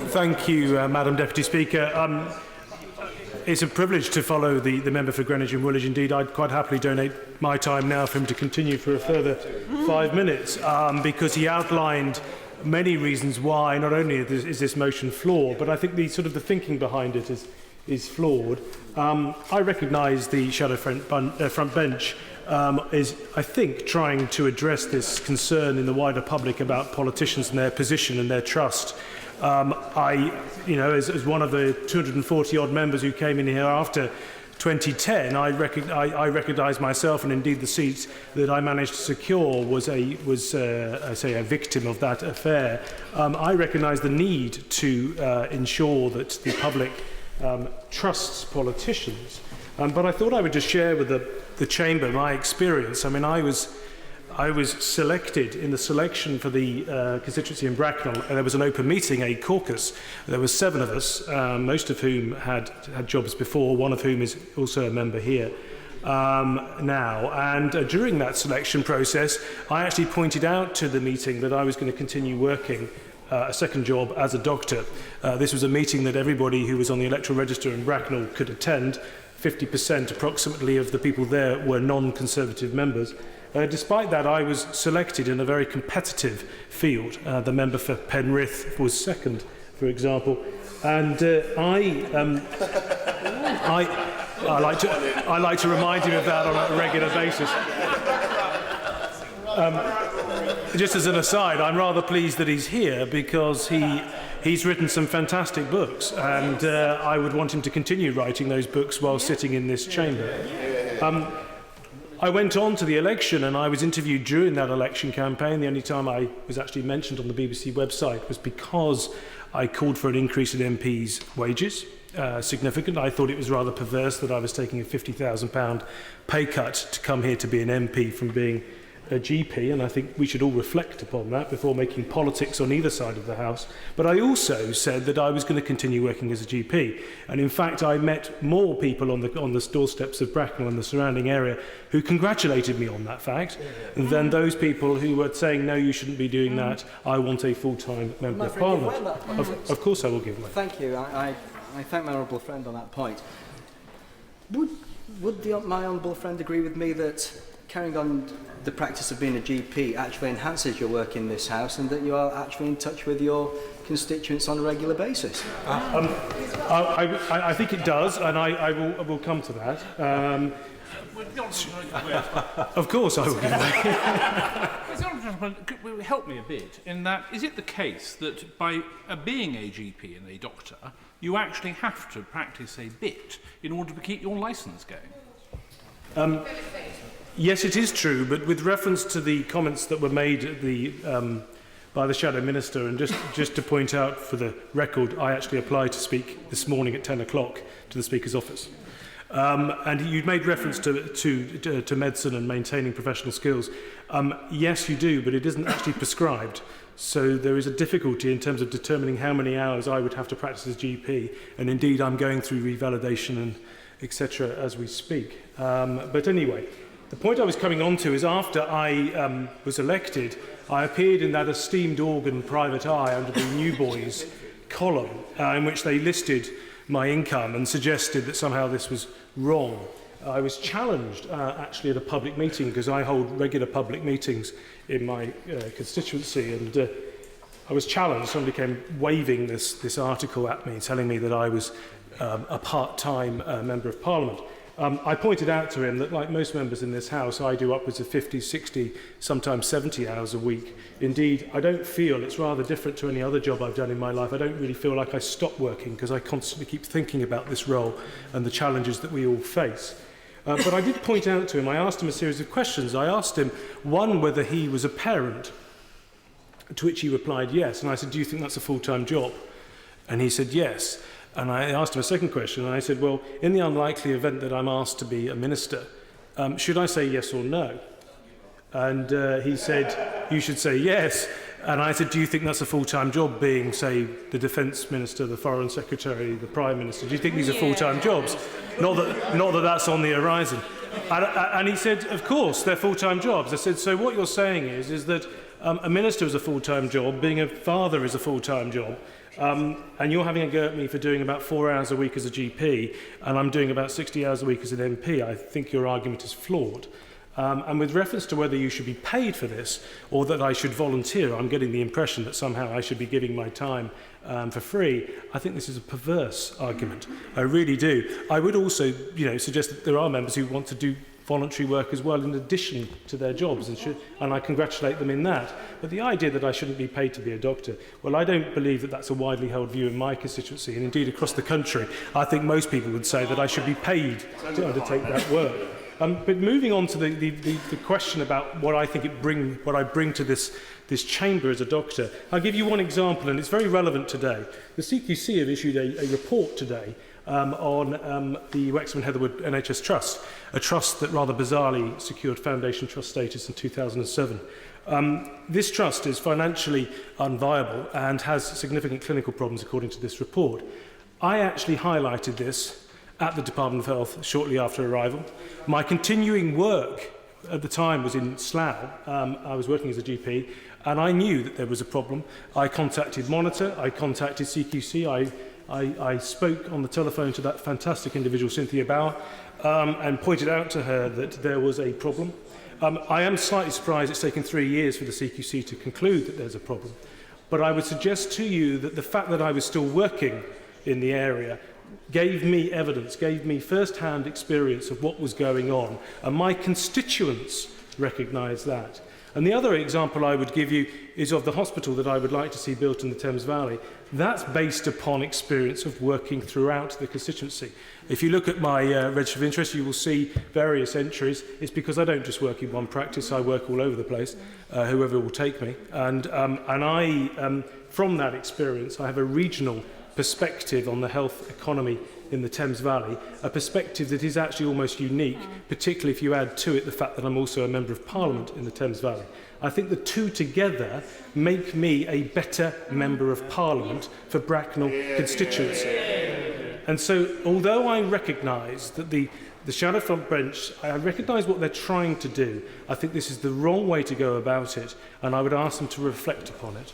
Thank you, Madam Deputy Speaker. It's a privilege to follow the member for Greenwich and Woolwich. Indeed, I'd quite happily donate my time now for him to continue for a further 5 minutes, because he outlined many reasons why not only is this motion flawed, but I think the thinking behind it is flawed. I recognise the shadow front bench is, I think, trying to address this concern in the wider public about politicians and their position and their trust. As one of the 240-odd members who came in here after 2010, I recognise myself, and indeed the seat that I managed to secure was a victim of that affair. I recognise the need to ensure that the public trusts politicians, but I thought I would just share with the Chamber my experience. I mean, I was selected in the selection for the constituency in Bracknell, and there was an open meeting, a caucus. There were 7 of us, most of whom had jobs before, one of whom is also a member here now. And during that selection process, I actually pointed out to the meeting that I was going to continue working a second job as a doctor. This was a meeting that everybody who was on the electoral register in Bracknell could attend. 50% approximately of the people there were non-Conservative members. Despite that, I was selected in a very competitive field. The member for Penrith was second, for example, and I like to remind him of that on a regular basis. Just as an aside, I'm rather pleased that he's here because he's written some fantastic books, and I would want him to continue writing those books while sitting in this chamber. I went on to the election, and I was interviewed during that election campaign. The only time I was actually mentioned on the BBC website was because I called for an increase in MPs' wages, significant. I thought it was rather perverse that I was taking a £50,000 pay cut to come here to be an MP from being a GP, and I think we should all reflect upon that before making politics on either side of the House. But I also said that I was going to continue working as a GP, and in fact I met more people on the doorsteps of Bracknell and the surrounding area who congratulated me on that fact than those people who were saying, no, you shouldn't be doing that, I want a full-time member of Parliament. Of course I will give way. Thank you. I thank my honourable friend on that point. Would my honourable friend agree with me that carrying on the practice of being a GP actually enhances your work in this House, and that you are actually in touch with your constituents on a regular basis? I think it does, and I will come to that. Of course I will give way. Help me a bit in that, is it the case that by being a GP and a doctor, you actually have to practice a bit in order to keep your licence going? Yes, it is true, but with reference to the comments that were made at by the Shadow Minister, and just to point out for the record, I actually applied to speak this morning at 10 o'clock to the Speaker's office. And you made reference to medicine and maintaining professional skills. Yes, you do, but it isn't actually prescribed. So there is a difficulty in terms of determining how many hours I would have to practice as GP, and indeed I'm going through revalidation and etc. as we speak. But anyway, the point I was coming on to is after I was elected, I appeared in that esteemed organ Private Eye under the New Boys column, in which they listed my income and suggested that somehow this was wrong. I was challenged actually at a public meeting, because I hold regular public meetings in my constituency, and I was challenged. Somebody came waving this article at me, telling me that I was a part-time member of Parliament. I pointed out to him that, like most members in this House, I do upwards of 50, 60, sometimes 70 hours a week. Indeed, I don't feel it's rather different to any other job I've done in my life. I don't really feel like I stop working, because I constantly keep thinking about this role and the challenges that we all face. But I did point out to him, I asked him a series of questions. I asked him, one, whether he was a parent, to which he replied yes. And I said, do you think that's a full-time job? And he said yes. And I asked him a second question, and I said, well, in the unlikely event that I'm asked to be a minister, should I say yes or no? And he said, you should say yes. And I said, do you think that's a full-time job, being, say, the Defence Minister, the Foreign Secretary, the Prime Minister? Do you think these are full-time jobs? Not that that's on the horizon. And he said, of course, they're full-time jobs. I said, so what you're saying is that A minister is a full-time job, being a father is a full-time job, and you're having a go at me for doing about 4 hours a week as a GP, and I'm doing about 60 hours a week as an MP. I think your argument is flawed. And with reference to whether you should be paid for this or that I should volunteer, I'm getting the impression that somehow I should be giving my time for free. I think this is a perverse argument. I really do. I would also, suggest that there are members who want to do voluntary work as well in addition to their jobs, and I congratulate them in that. But the idea that I shouldn't be paid to be a doctor, well, I don't believe that that's a widely held view in my constituency, and indeed across the country. I think most people would say that I should be paid to undertake that work. But moving on to the question about what I think what I bring to this chamber as a doctor, I'll give you one example, and it's very relevant today. The CQC have issued a report today on the Wexham and Heatherwood NHS Trust, a trust that rather bizarrely secured Foundation Trust status in 2007. This trust is financially unviable and has significant clinical problems, according to this report. I actually highlighted this at the Department of Health shortly after arrival. My continuing work at the time was in Slough. I was working as a GP, and I knew that there was a problem. I contacted Monitor, I contacted CQC, I spoke on the telephone to that fantastic individual, Cynthia Bauer, and pointed out to her that there was a problem. I am slightly surprised it's taken 3 years for the CQC to conclude that there's a problem. But I would suggest to you that the fact that I was still working in the area gave me evidence, gave me first-hand experience of what was going on, and my constituents recognised that. And the other example I would give you is of the hospital that I would like to see built in the Thames Valley. That's based upon experience of working throughout the constituency. If you look at my register of interest, you will see various entries. It's because I don't just work in one practice, I work all over the place, whoever will take me. And from that experience, I have a regional perspective on the health economy in the Thames Valley, a perspective that is actually almost unique, particularly if you add to it the fact that I'm also a Member of Parliament in the Thames Valley. I think the two together make me a better Member of Parliament for Bracknell constituency. And so, although I recognise that the shadow front bench, I recognise what they're trying to do, I think this is the wrong way to go about it, and I would ask them to reflect upon it.